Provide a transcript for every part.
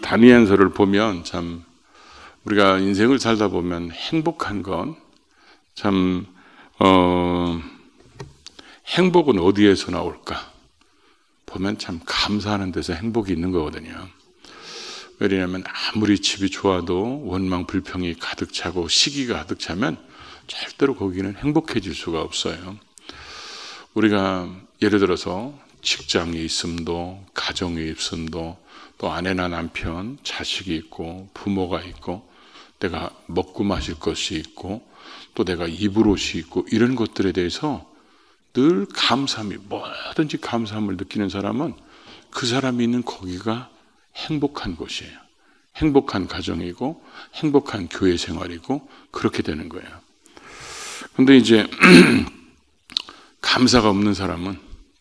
다니엘서를 보면 참 우리가 인생을 살다 보면 행복한 건 참 행복은 어디에서 나올까? 보면 참 감사하는 데서 행복이 있는 거거든요. 왜냐하면 아무리 집이 좋아도 원망 불평이 가득 차고 시기가 가득 차면 절대로 거기는 행복해질 수가 없어요. 우리가 예를 들어서 직장이 있음도 가정이 있음도 또 아내나 남편, 자식이 있고 부모가 있고 내가 먹고 마실 것이 있고 또 내가 입을 옷이 있고 이런 것들에 대해서 늘 감사함이 뭐든지 감사함을 느끼는 사람은 그 사람이 있는 거기가 행복한 곳이에요. 행복한 가정이고 행복한 교회 생활이고 그렇게 되는 거예요. 그런데 이제 감사가 없는 사람은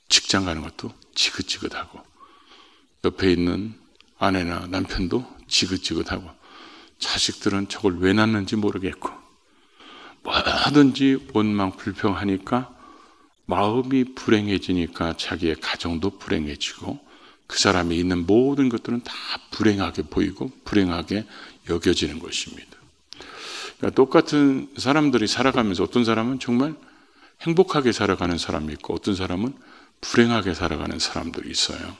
직장 가는 것도 지긋지긋하고 옆에 있는 아내나 남편도 지긋지긋하고 자식들은 저걸 왜 낳는지 모르겠고 뭐든지 원망 불평하니까 마음이 불행해지니까 자기의 가정도 불행해지고 그 사람이 있는 모든 것들은 다 불행하게 보이고 불행하게 여겨지는 것입니다. 그러니까 똑같은 사람들이 살아가면서 어떤 사람은 정말 행복하게 살아가는 사람이 있고 어떤 사람은 불행하게 살아가는 사람들이 있어요.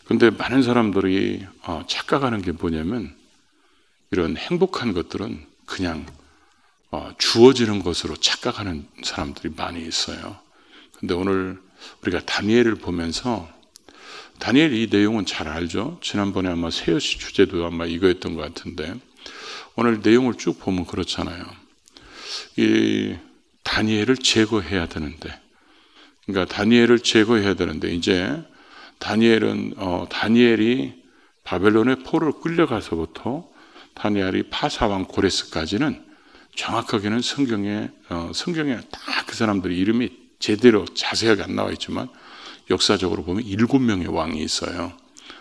그런데 많은 사람들이 착각하는 게 뭐냐면 이런 행복한 것들은 그냥 주어지는 것으로 착각하는 사람들이 많이 있어요. 그런데 오늘 우리가 다니엘을 보면서 다니엘 이 내용은 잘 알죠? 지난번에 아마 세여시 주제도 아마 이거였던 것 같은데 오늘 내용을 쭉 보면 그렇잖아요. 이 다니엘을 제거해야 되는데 그러니까 다니엘을 제거해야 되는데 이제 다니엘이 바벨론의 포로를 끌려가서부터 다니엘이 파사왕 고레스까지는 정확하게는 성경에 다 그 사람들의 이름이 제대로 자세하게 안 나와 있지만 역사적으로 보면 7명의 왕이 있어요.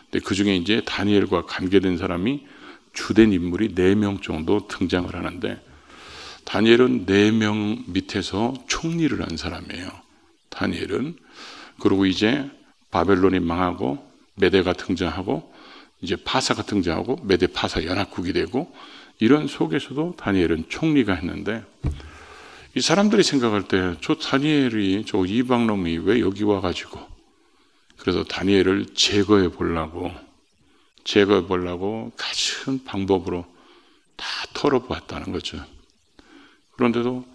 근데 그 중에 이제 다니엘과 관계된 사람이 주된 인물이 4명 정도 등장을 하는데 다니엘은 4명 밑에서 총리를 한 사람이에요. 다니엘은. 그리고 이제 바벨론이 망하고 메대가 등장하고 이제 파사가 등장하고 메대 파사 연합국이 되고 이런 속에서도 다니엘은 총리가 했는데 이 사람들이 생각할 때 저 다니엘이 저 이방놈이 왜 여기 와가지고 그래서 다니엘을 제거해 보려고 같은 방법으로 다 털어보았다는 거죠. 그런데도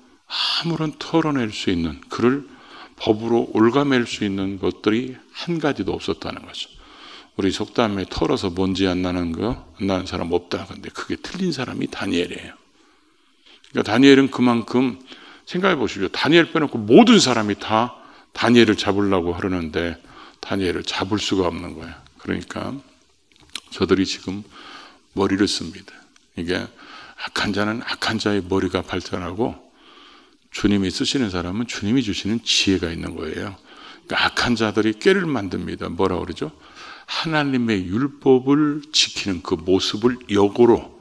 아무런 털어낼 수 있는 그를 법으로 올가맬 수 있는 것들이 한 가지도 없었다는 거죠. 우리 속담에 털어서 먼지 안 나는 사람 없다. 근데 그게 틀린 사람이 다니엘이에요. 그러니까 다니엘은 그만큼 생각해 보시죠. 다니엘 빼놓고 모든 사람이 다 다니엘을 잡으려고 하려는데 다니엘을 잡을 수가 없는 거예요. 그러니까 저들이 지금 머리를 씁니다. 이게 악한 자는 악한 자의 머리가 발전하고 주님이 쓰시는 사람은 주님이 주시는 지혜가 있는 거예요. 그러니까 악한 자들이 꾀를 만듭니다. 뭐라 그러죠? 하나님의 율법을 지키는 그 모습을 역으로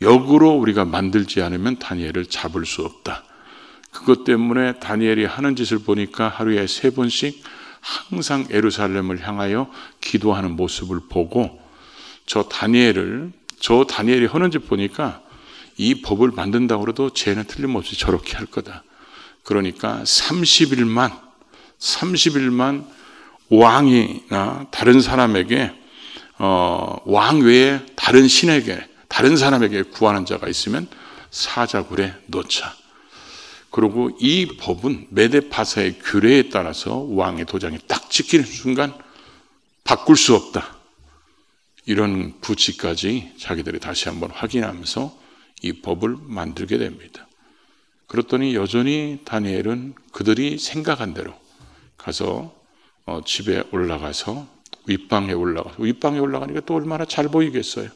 우리가 만들지 않으면 다니엘을 잡을 수 없다. 그것 때문에 다니엘이 하는 짓을 보니까 하루에 3번씩 항상 예루살렘을 향하여 기도하는 모습을 보고 저 다니엘이 하는 짓 보니까 이 법을 만든다고 해도 쟤는 틀림없이 저렇게 할 거다. 그러니까 30일만 왕이나 다른 사람에게 왕 외에 다른 신에게 다른 사람에게 구하는 자가 있으면 사자굴에 넣자. 그리고 이 법은 메데파사의 규례에 따라서 왕의 도장이 딱 찍히는 순간 바꿀 수 없다. 이런 부칙까지 자기들이 다시 한번 확인하면서 이 법을 만들게 됩니다. 그랬더니 여전히 다니엘은 그들이 생각한 대로 가서 집에 올라가서 윗방에 올라가니까 또 얼마나 잘 보이겠어요.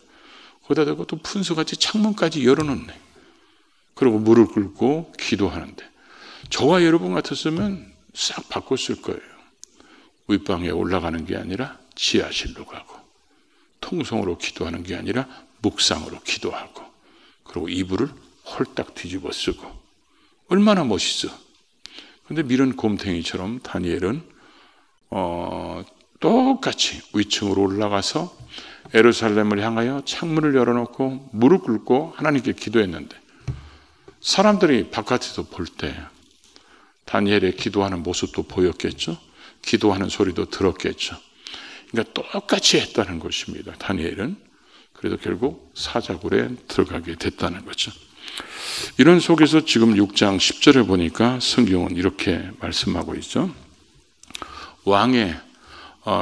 거기다 대고 또 푼수같이 창문까지 열어놓네. 그리고 무릎 꿇고 기도하는데 저와 여러분 같았으면 싹 바꿨을 거예요. 윗방에 올라가는 게 아니라 지하실로 가고 통성으로 기도하는 게 아니라 묵상으로 기도하고 그리고 이불을 홀딱 뒤집어 쓰고 얼마나 멋있어. 근데 밀은 곰탱이처럼 다니엘은 똑같이 위층으로 올라가서 예루살렘을 향하여 창문을 열어놓고 무릎 꿇고 하나님께 기도했는데 사람들이 바깥에서 볼 때 다니엘의 기도하는 모습도 보였겠죠. 기도하는 소리도 들었겠죠. 그러니까 똑같이 했다는 것입니다. 다니엘은. 그래서 결국 사자굴에 들어가게 됐다는 거죠. 이런 속에서 지금 6장 10절에 보니까 성경은 이렇게 말씀하고 있죠. 왕의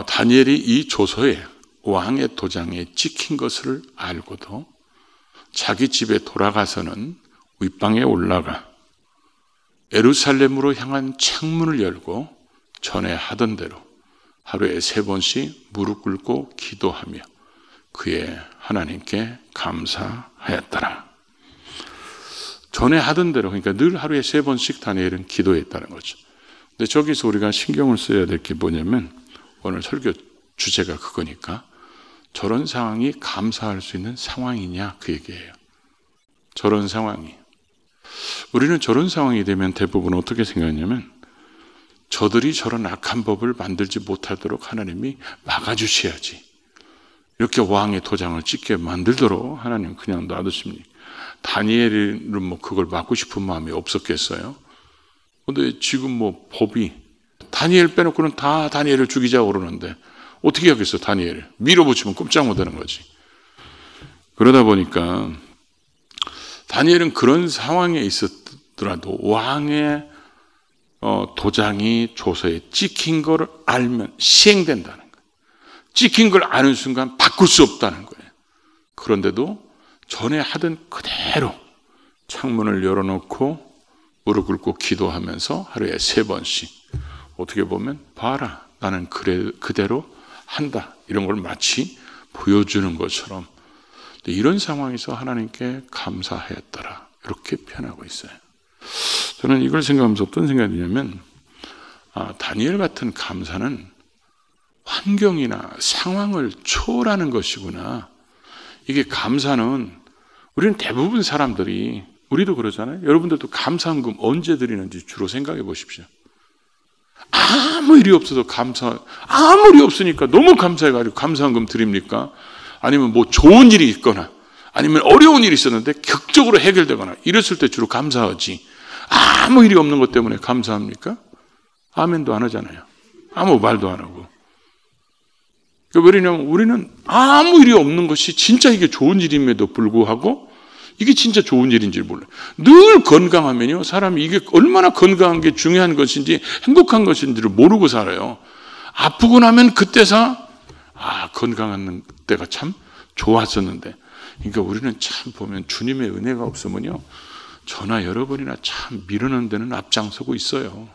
다니엘이 이 조서에 왕의 도장에 찍힌 것을 알고도 자기 집에 돌아가서는 윗방에 올라가 예루살렘으로 향한 창문을 열고 전에 하던 대로 하루에 3번씩 무릎 꿇고 기도하며 그의 하나님께 감사하였더라. 전에 하던 대로, 그러니까 늘 하루에 3번씩 다니엘은 기도했다는 거죠. 근데 저기서 우리가 신경을 써야 될 게 뭐냐면 오늘 설교 주제가 그거니까 저런 상황이 감사할 수 있는 상황이냐 그 얘기예요. 저런 상황이. 우리는 저런 상황이 되면 대부분 어떻게 생각하냐면 저들이 저런 악한 법을 만들지 못하도록 하나님이 막아주셔야지. 이렇게 왕의 도장을 찍게 만들도록 하나님 그냥 놔두십니까? 다니엘은 뭐 그걸 막고 싶은 마음이 없었겠어요? 근데 지금 뭐 법이 다니엘 빼놓고는 다 다니엘을 죽이자고 그러는데 어떻게 하겠어 다니엘을? 밀어붙이면 꼼짝 못하는 거지. 그러다 보니까 다니엘은 그런 상황에 있었더라도 왕의 도장이 조서에 찍힌 걸 알면 시행된다는 거예요. 찍힌 걸 아는 순간 바꿀 수 없다는 거예요. 그런데도 전에 하던 그대로 창문을 열어놓고 무릎 꿇고 기도하면서 하루에 3번씩 어떻게 보면 봐라 나는 그대로 한다 이런 걸 마치 보여주는 것처럼 이런 상황에서 하나님께 감사하였더라 이렇게 표현하고 있어요. 저는 이걸 생각하면서 어떤 생각이 드냐면 다니엘 같은 감사는 환경이나 상황을 초월하는 것이구나. 이게 감사는 우리는 대부분 사람들이 우리도 그러잖아요. 여러분들도 감사헌금 언제 드리는지 주로 생각해 보십시오. 아무 일이 없어도 아무 일이 없으니까 너무 감사해가지고 감사헌금 드립니까? 아니면 뭐 좋은 일이 있거나 아니면 어려운 일이 있었는데 극적으로 해결되거나 이랬을 때 주로 감사하지. 아무 일이 없는 것 때문에 감사합니까? 아멘도 안 하잖아요. 아무 말도 안 하고. 왜냐하면 우리는 아무 일이 없는 것이 진짜 이게 좋은 일임에도 불구하고 이게 진짜 좋은 일인지 몰라요. 늘 건강하면요 사람이 이게 얼마나 건강한 게 중요한 것인지 행복한 것인지를 모르고 살아요. 아프고 나면 그때서 건강한 때가 참 좋았었는데. 그러니까 우리는 참 보면 주님의 은혜가 없으면요 저나 여러분이나 참 미루는 데는 앞장서고 있어요.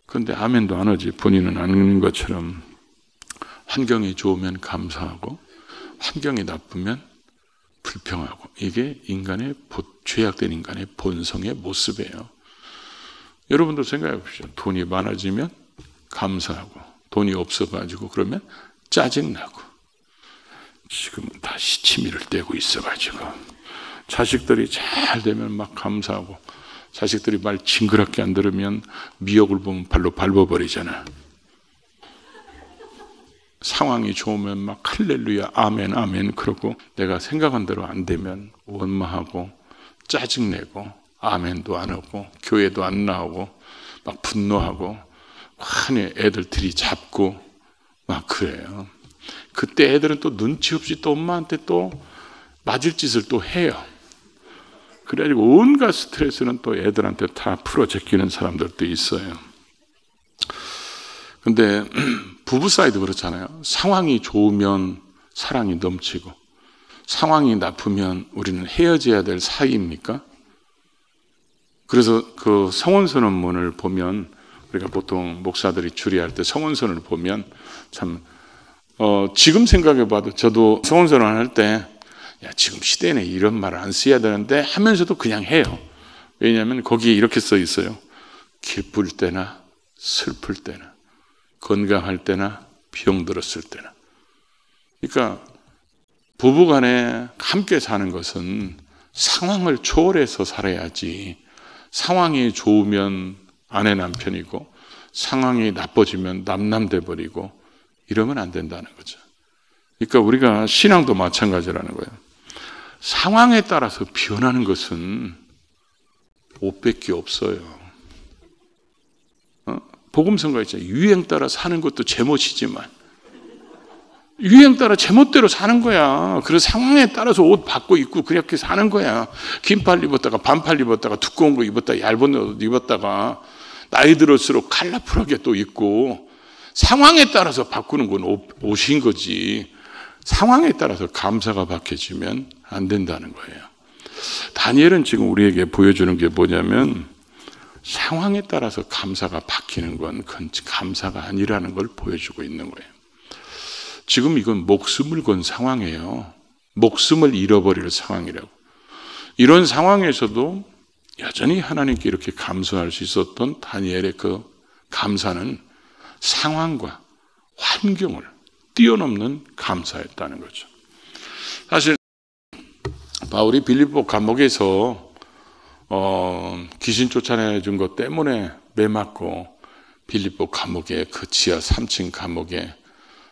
그런데 아멘도 안 하지. 본인은 아는 것처럼 환경이 좋으면 감사하고 환경이 나쁘면 불평하고 이게 인간의 죄악된 인간의 본성의 모습이에요. 여러분도 생각해 보십시오. 돈이 많아지면 감사하고 돈이 없어가지고 그러면 짜증나고 지금은 다시 치미를 떼고 있어가지고 자식들이 잘 되면 막 감사하고 자식들이 말 징그럽게 안 들으면 미역을 보면 발로 밟아버리잖아. 상황이 좋으면 막 할렐루야 아멘 아멘 그러고 내가 생각한 대로 안 되면 원망하고 짜증내고 아멘도 안 하고 교회도 안 나오고 막 분노하고 환히 애들 들이잡고 막 그래요. 그때 애들은 또 눈치 없이 또 엄마한테 또 맞을 짓을 또 해요. 그래가지고 온갖 스트레스는 또 애들한테 다 풀어 제끼는 사람들도 있어요. 근데 부부 사이도 그렇잖아요. 상황이 좋으면 사랑이 넘치고 상황이 나쁘면 우리는 헤어져야 될 사이입니까? 그래서 그 성원선언문을 보면 우리가 보통 목사들이 주리할 때 성원선언을 보면 참 지금 생각해 봐도 저도 성원선언 할 때 지금 시대에는 이런 말을 안 써야 되는데 하면서도 그냥 해요. 왜냐하면 거기에 이렇게 써 있어요. 기쁠 때나 슬플 때나 건강할 때나 병들었을 때나. 그러니까 부부간에 함께 사는 것은 상황을 초월해서 살아야지. 상황이 좋으면 아내 남편이고 상황이 나빠지면 남남 돼버리고 이러면 안 된다는 거죠. 그러니까 우리가 신앙도 마찬가지라는 거예요. 상황에 따라서 변하는 것은 옷밖에 없어요. 복음성가 있잖아요. 유행 따라 사는 것도 제멋이지만 유행 따라 제멋대로 사는 거야. 그래서 상황에 따라서 옷 바꿔 입고 그렇게 사는 거야. 긴팔 입었다가 반팔 입었다가 두꺼운 거 입었다가 얇은 옷 입었다가 나이 들을수록 컬러풀하게 또 입고 상황에 따라서 바꾸는 건 옷인 거지. 상황에 따라서 감사가 바뀌어지면 안 된다는 거예요. 다니엘은 지금 우리에게 보여주는 게 뭐냐면 상황에 따라서 감사가 바뀌는 건 그건 감사가 아니라는 걸 보여주고 있는 거예요. 지금 이건 목숨을 건 상황이에요. 목숨을 잃어버릴 상황이라고. 이런 상황에서도 여전히 하나님께 이렇게 감사할 수 있었던 다니엘의 그 감사는 상황과 환경을 뛰어넘는 감사였다는 거죠. 사실 바울이 빌립보 감옥에서 귀신 쫓아내준 것 때문에 매맞고 빌립보 감옥의 그 지하 3층 감옥에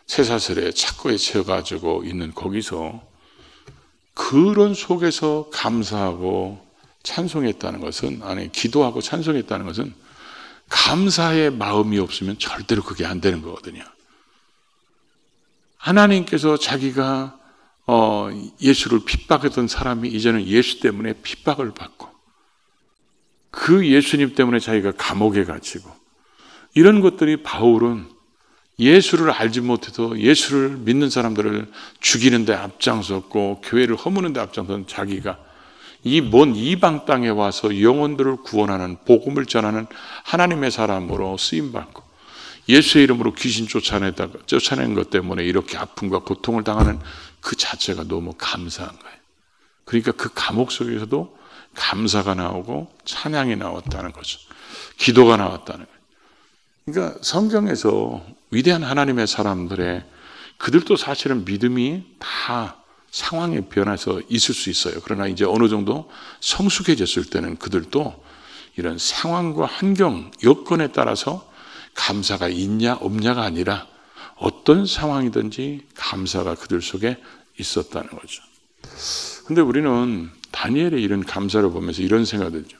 쇠사슬에 착고에 채워가지고 있는 거기서 그런 속에서 감사하고 찬송했다는 것은, 아니 기도하고 찬송했다는 것은 감사의 마음이 없으면 절대로 그게 안 되는 거거든요. 하나님께서 자기가 예수를 핍박했던 사람이 이제는 예수 때문에 핍박을 받고 그 예수님 때문에 자기가 감옥에 갇히고 이런 것들이 바울은 예수를 알지 못해도 예수를 믿는 사람들을 죽이는 데 앞장섰고 교회를 허무는 데 앞장선 자기가 이 먼 이방 땅에 와서 영혼들을 구원하는 복음을 전하는 하나님의 사람으로 쓰임받고 예수의 이름으로 귀신 쫓아낸 것 때문에 이렇게 아픔과 고통을 당하는 그 자체가 너무 감사한 거예요. 그러니까 그 감옥 속에서도 감사가 나오고 찬양이 나왔다는 거죠. 기도가 나왔다는 거예요. 그러니까 성경에서 위대한 하나님의 사람들의 그들도 사실은 믿음이 다 상황에 변해서 있을 수 있어요. 그러나 이제 어느 정도 성숙해졌을 때는 그들도 이런 상황과 환경, 여건에 따라서 감사가 있냐 없냐가 아니라 어떤 상황이든지 감사가 그들 속에 있었다는 거죠. 근데 우리는 다니엘의 이런 감사를 보면서 이런 생각이 들죠.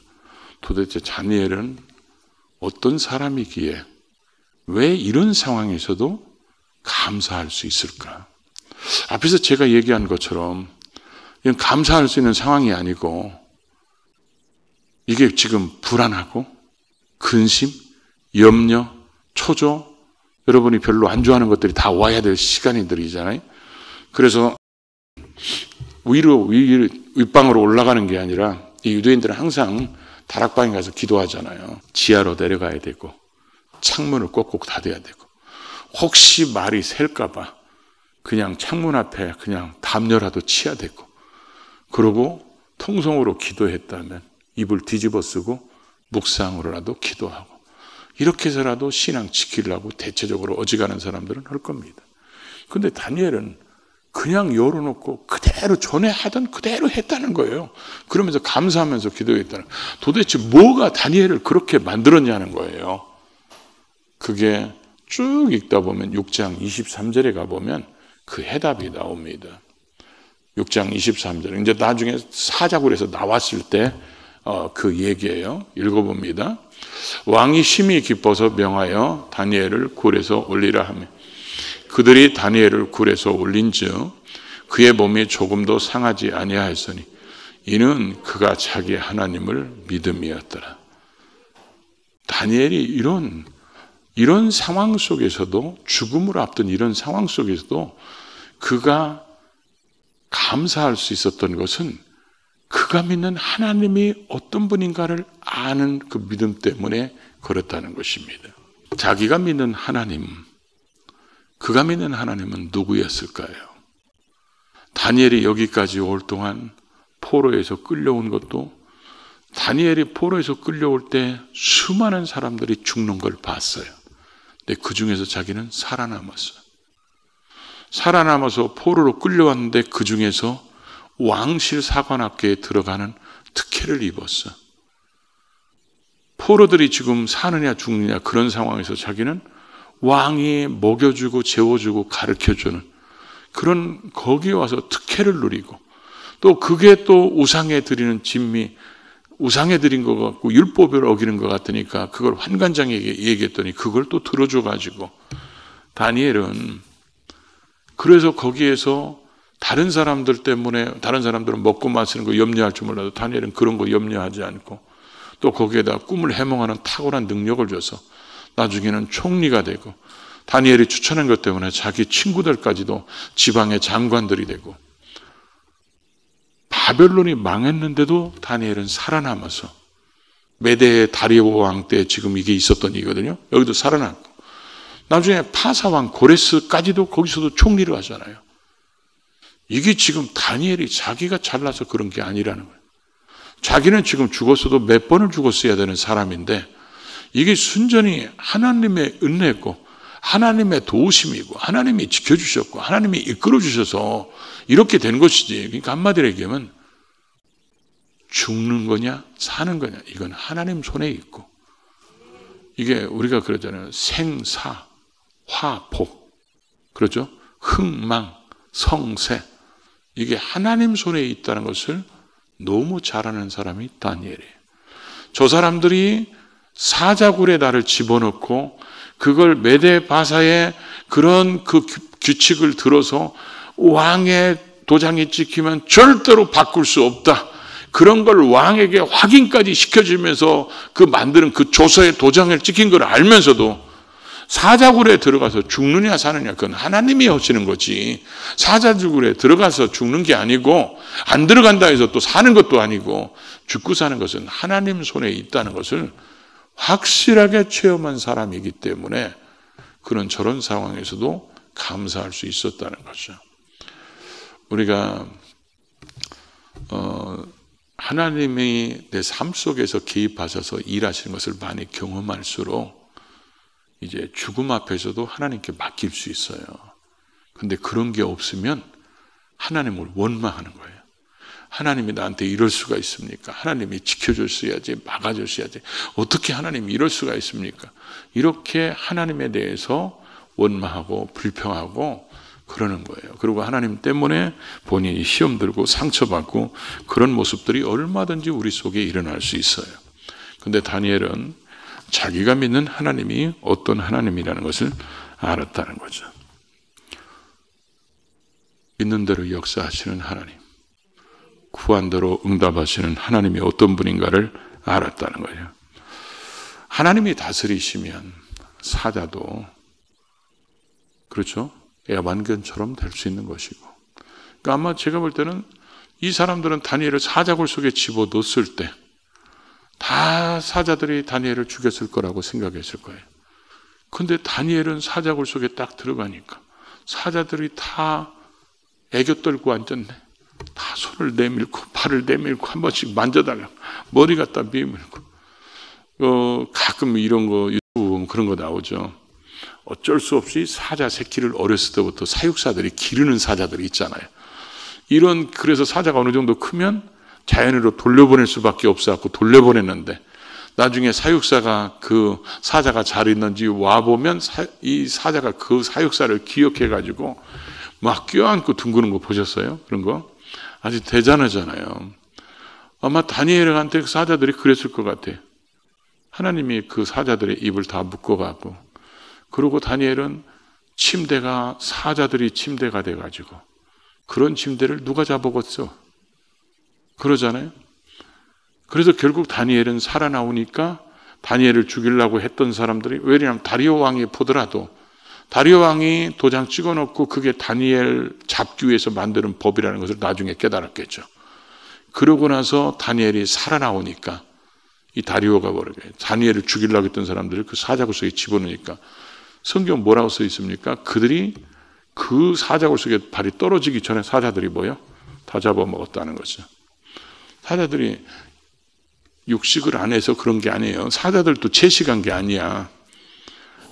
도대체 다니엘은 어떤 사람이기에 왜 이런 상황에서도 감사할 수 있을까? 앞에서 제가 얘기한 것처럼 이건 감사할 수 있는 상황이 아니고 이게 지금 불안하고 근심, 염려, 초조, 여러분이 별로 안 좋아하는 것들이 다 와야 될 시간들이잖아요. 그래서 윗방으로 올라가는 게 아니라 이 유대인들은 항상 다락방에 가서 기도하잖아요. 지하로 내려가야 되고 창문을 꼭꼭 닫아야 되고 혹시 말이 셀까 봐 그냥 창문 앞에 그냥 담요라도 치야 되고 그러고 통성으로 기도했다면 입을 뒤집어 쓰고 묵상으로라도 기도하고 이렇게 해서라도 신앙 지키려고 대체적으로 어지간한 사람들은 할 겁니다. 근데 다니엘은 그냥 열어놓고 그대로 전에 하던 그대로 했다는 거예요. 그러면서 감사하면서 기도했다는 거예요. 도대체 뭐가 다니엘을 그렇게 만들었냐는 거예요. 그게 쭉 읽다 보면 6장 23절에 가보면 그 해답이 나옵니다. 6장 23절. 이제 나중에 사자굴에서 나왔을 때 그 얘기예요. 읽어봅니다. 왕이 심히 기뻐서 명하여 다니엘을 굴에서 올리라 하며 그들이 다니엘을 굴에서 올린즉 그의 몸이 조금도 상하지 아니하였으니 이는 그가 자기 하나님을 믿음이었더라. 다니엘이 이런 상황 속에서도 죽음을 앞둔 이런 상황 속에서도 그가 감사할 수 있었던 것은 그가 믿는 하나님이 어떤 분인가를 아는 그 믿음 때문에 그렇다는 것입니다. 자기가 믿는 하나님, 그가 믿는 하나님은 누구였을까요? 다니엘이 여기까지 올 동안 포로에서 끌려온 것도 다니엘이 포로에서 끌려올 때 수많은 사람들이 죽는 걸 봤어요. 근데 그 중에서 자기는 살아남았어요. 살아남아서 포로로 끌려왔는데 그 중에서 왕실 사관학교에 들어가는 특혜를 입었어. 포로들이 지금 사느냐 죽느냐 그런 상황에서 자기는 왕이 먹여주고 재워주고 가르쳐주는 그런 거기에 와서 특혜를 누리고 또 그게 또 우상에 드리는 진미, 우상에 드린 것 같고 율법을 어기는 것 같으니까 그걸 환관장에게 얘기했더니 그걸 또 들어줘가지고 다니엘은 그래서 거기에서 다른 사람들 때문에 다른 사람들은 먹고 마시는 거 염려할 줄 몰라도 다니엘은 그런 거 염려하지 않고 또 거기에다 꿈을 해몽하는 탁월한 능력을 줘서 나중에는 총리가 되고 다니엘이 추천한 것 때문에 자기 친구들까지도 지방의 장관들이 되고 바벨론이 망했는데도 다니엘은 살아남아서 메대의 다리오 왕 때 지금 이게 있었던 일이거든요. 여기도 살아났고 나중에 파사왕 고레스까지도 거기서도 총리를 하잖아요. 이게 지금 다니엘이 자기가 잘나서 그런 게 아니라는 거예요. 자기는 지금 죽었어도 몇 번을 죽었어야 되는 사람인데 이게 순전히 하나님의 은혜고 하나님의 도우심이고 하나님이 지켜주셨고 하나님이 이끌어주셔서 이렇게 된 것이지. 그러니까 한마디로 얘기하면 죽는 거냐 사는 거냐 이건 하나님 손에 있고 이게 우리가 그러잖아요. 생사, 화복 그렇죠? 흥망, 성세 이게 하나님 손에 있다는 것을 너무 잘 아는 사람이 다니엘이에요. 저 사람들이 사자굴에 나를 집어넣고 그걸 메대 바사의 그런 그 규칙을 들어서 왕의 도장이 찍히면 절대로 바꿀 수 없다. 그런 걸 왕에게 확인까지 시켜주면서 그 만드는 그 조서의 도장을 찍힌 걸 알면서도 사자굴에 들어가서 죽느냐 사느냐 그건 하나님이 하시는 거지. 사자굴에 들어가서 죽는 게 아니고 안 들어간다 해서 또 사는 것도 아니고 죽고 사는 것은 하나님 손에 있다는 것을 확실하게 체험한 사람이기 때문에 그런 저런 상황에서도 감사할 수 있었다는 거죠. 우리가 하나님이 내 삶 속에서 개입하셔서 일하시는 것을 많이 경험할수록 이제 죽음 앞에서도 하나님께 맡길 수 있어요. 근데 그런 게 없으면 하나님을 원망하는 거예요. 하나님이 나한테 이럴 수가 있습니까? 하나님이 지켜줬어야지, 막아줬어야지. 어떻게 하나님이 이럴 수가 있습니까? 이렇게 하나님에 대해서 원망하고 불평하고 그러는 거예요. 그리고 하나님 때문에 본인이 시험 들고 상처받고 그런 모습들이 얼마든지 우리 속에 일어날 수 있어요. 근데 다니엘은 자기가 믿는 하나님이 어떤 하나님이라는 것을 알았다는 거죠. 있는 대로 역사하시는 하나님, 구한 대로 응답하시는 하나님이 어떤 분인가를 알았다는 거예요. 하나님이 다스리시면 사자도 그렇죠? 애완견처럼 될 수 있는 것이고, 그러니까 아마 제가 볼 때는 이 사람들은 다니엘을 사자굴 속에 집어넣었을 때 다 사자들이 다니엘을 죽였을 거라고 생각했을 거예요. 근데 다니엘은 사자굴 속에 딱 들어가니까 사자들이 다 애교 떨고 앉았네. 다 손을 내밀고 발을 내밀고 한 번씩 만져달라고 머리 갖다 밀고 가끔 이런 거 유튜브 그런 거 나오죠. 어쩔 수 없이 사자 새끼를 어렸을 때부터 사육사들이 기르는 사자들이 있잖아요. 그래서 사자가 어느 정도 크면 자연으로 돌려보낼 수밖에 없어갖고 돌려보냈는데 나중에 사육사가 그 사자가 잘 있는지 와보면 이 사자가 그 사육사를 기억해가지고 막 껴안고 둥그는 거 보셨어요? 그런 거? 아주 대단하잖아요. 아마 다니엘한테 사자들이 그랬을 것 같아요. 하나님이 그 사자들의 입을 다 묶어갖고 그리고 다니엘은 침대가 사자들이 침대가 돼가지고 그런 침대를 누가 잡아먹었어? 그러잖아요. 그래서 결국 다니엘은 살아나오니까 다니엘을 죽이려고 했던 사람들이 왜냐하면 다리오 왕이 보더라도 다리오 왕이 도장 찍어놓고 그게 다니엘 잡기 위해서 만드는 법이라는 것을 나중에 깨달았겠죠. 그러고 나서 다니엘이 살아나오니까 이 다리오가 뭐라고요? 다니엘을 죽이려고 했던 사람들을 그 사자굴 속에 집어넣으니까 성경 뭐라고 써 있습니까? 그들이 그 사자굴 속에 발이 떨어지기 전에 사자들이 뭐요? 다 잡아먹었다는 거죠. 사자들이 육식을 안 해서 그런 게 아니에요. 사자들도 채식한 게 아니야.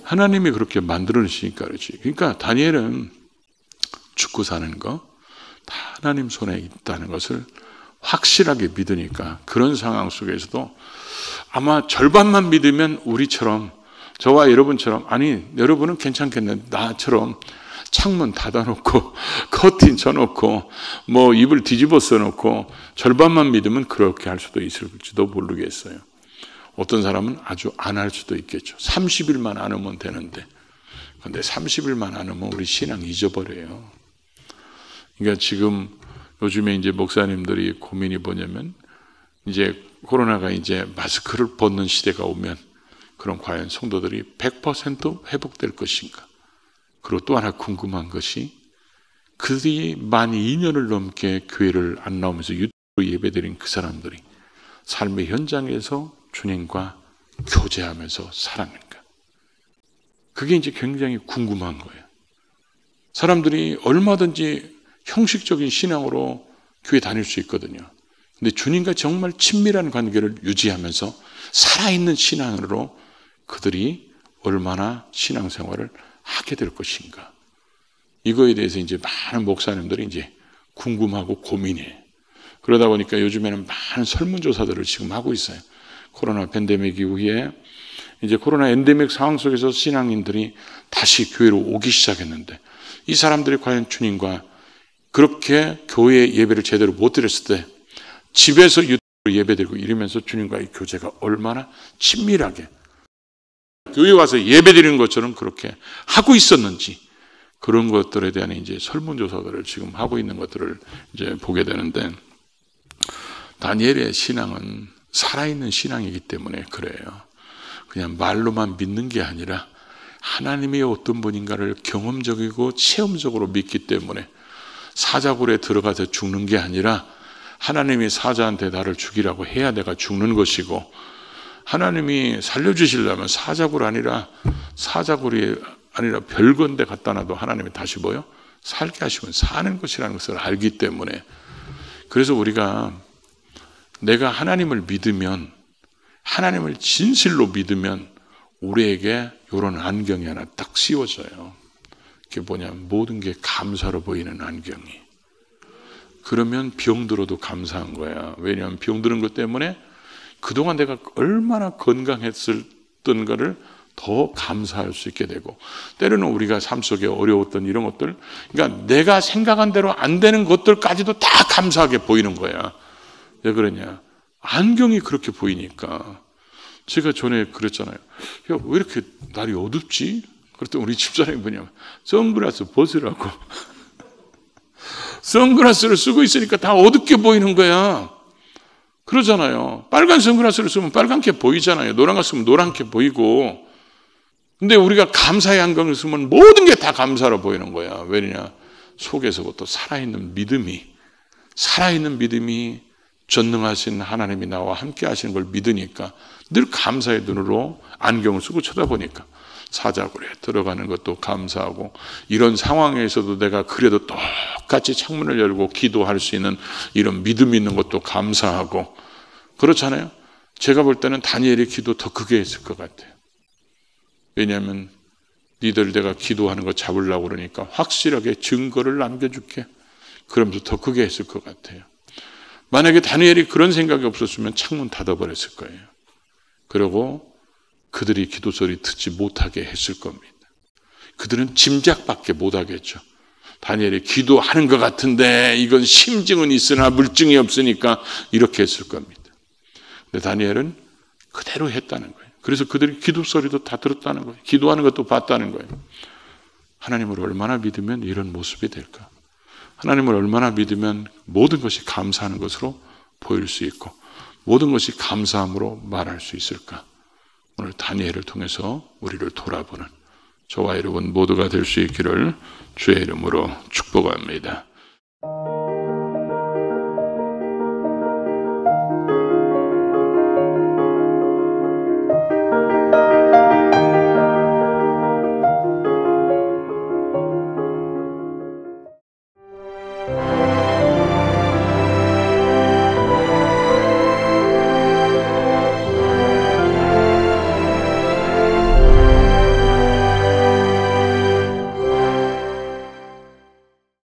하나님이 그렇게 만들어내시니까 그렇지. 그러니까 다니엘은 죽고 사는 거 다 하나님 손에 있다는 것을 확실하게 믿으니까 그런 상황 속에서도 아마 절반만 믿으면 우리처럼 저와 여러분처럼 아니 여러분은 괜찮겠네 나처럼 창문 닫아놓고 커튼 쳐놓고 뭐 이불 뒤집어 써놓고 절반만 믿으면 그렇게 할 수도 있을지도 모르겠어요. 어떤 사람은 아주 안 할 수도 있겠죠. 30일만 안 하면 되는데. 그런데 30일만 안 하면 우리 신앙 잊어버려요. 그러니까 지금 요즘에 이제 목사님들이 고민이 뭐냐면 이제 코로나가 이제 마스크를 벗는 시대가 오면 그럼 과연 성도들이 100% 회복될 것인가? 그리고 또 하나 궁금한 것이 그들이 만 2년을 넘게 교회를 안 나오면서 유튜브로 예배드린 그 사람들이 삶의 현장에서 주님과 교제하면서 살았는가? 그게 이제 굉장히 궁금한 거예요. 사람들이 얼마든지 형식적인 신앙으로 교회 다닐 수 있거든요. 근데 주님과 정말 친밀한 관계를 유지하면서 살아있는 신앙으로 그들이 얼마나 신앙생활을 하게 될 것인가. 이거에 대해서 이제 많은 목사님들이 이제 궁금하고 고민해. 그러다 보니까 요즘에는 많은 설문조사들을 지금 하고 있어요. 코로나 팬데믹 이후에 이제 코로나 엔데믹 상황 속에서 신앙인들이 다시 교회로 오기 시작했는데 이 사람들이 과연 주님과 그렇게 교회 예배를 제대로 못 드렸을 때 집에서 유튜브로 예배드리고 이러면서 주님과의 교제가 얼마나 친밀하게 교회 와서 예배드리는 것처럼 그렇게 하고 있었는지 그런 것들에 대한 이제 설문조사들을 지금 하고 있는 것들을 이제 보게 되는데 다니엘의 신앙은 살아있는 신앙이기 때문에 그래요. 그냥 말로만 믿는 게 아니라 하나님이 어떤 분인가를 경험적이고 체험적으로 믿기 때문에 사자굴에 들어가서 죽는 게 아니라 하나님이 사자한테 나를 죽이라고 해야 내가 죽는 것이고 하나님이 살려주시려면 사자굴이 아니라 별건데 갖다 놔도 하나님이 다시 뭐요? 살게 하시면 사는 것이라는 것을 알기 때문에 그래서 우리가 내가 하나님을 믿으면 하나님을 진실로 믿으면 우리에게 이런 안경이 하나 딱 씌워져요. 그게 뭐냐면 모든 게 감사로 보이는 안경이. 그러면 병들어도 감사한 거야. 왜냐하면 병드는 것 때문에 그동안 내가 얼마나 건강했었던가를 더 감사할 수 있게 되고 때로는 우리가 삶 속에 어려웠던 이런 것들 그러니까 내가 생각한 대로 안 되는 것들까지도 다 감사하게 보이는 거야. 왜 그러냐? 안경이 그렇게 보이니까. 제가 전에 그랬잖아요. 야, 왜 이렇게 날이 어둡지? 그랬더니 우리 집사람이 뭐냐면 선글라스 벗으라고. 선글라스를 쓰고 있으니까 다 어둡게 보이는 거야. 그러잖아요. 빨간 선글라스를 쓰면 빨갛게 보이잖아요. 노란 거 쓰면 노랗게 보이고. 근데 우리가 감사의 안경을 쓰면 모든 게 다 감사로 보이는 거야. 왜냐? 속에서부터 살아있는 믿음이 전능하신 하나님이 나와 함께 하시는 걸 믿으니까 늘 감사의 눈으로 안경을 쓰고 쳐다보니까 사자굴에 들어가는 것도 감사하고 이런 상황에서도 내가 그래도 똑같이 창문을 열고 기도할 수 있는 이런 믿음 있는 것도 감사하고 그렇잖아요. 제가 볼 때는 다니엘의 기도 더 크게 했을 것 같아요. 왜냐하면 니들 내가 기도하는 거 잡으려고 그러니까 확실하게 증거를 남겨줄게. 그러면서 더 크게 했을 것 같아요. 만약에 다니엘이 그런 생각이 없었으면 창문 닫아버렸을 거예요. 그리고 그들이 기도 소리 듣지 못하게 했을 겁니다. 그들은 짐작밖에 못하겠죠. 다니엘이 기도하는 것 같은데 이건 심증은 있으나 물증이 없으니까 이렇게 했을 겁니다. 근데 다니엘은 그대로 했다는 거예요. 그래서 그들이 기도 소리도 다 들었다는 거예요. 기도하는 것도 봤다는 거예요. 하나님을 얼마나 믿으면 이런 모습이 될까? 하나님을 얼마나 믿으면 모든 것이 감사하는 것으로 보일 수 있고 모든 것이 감사함으로 말할 수 있을까? 오늘 다니엘을 통해서 우리를 돌아보는 저와 여러분 모두가 될 수 있기를 주의 이름으로 축복합니다.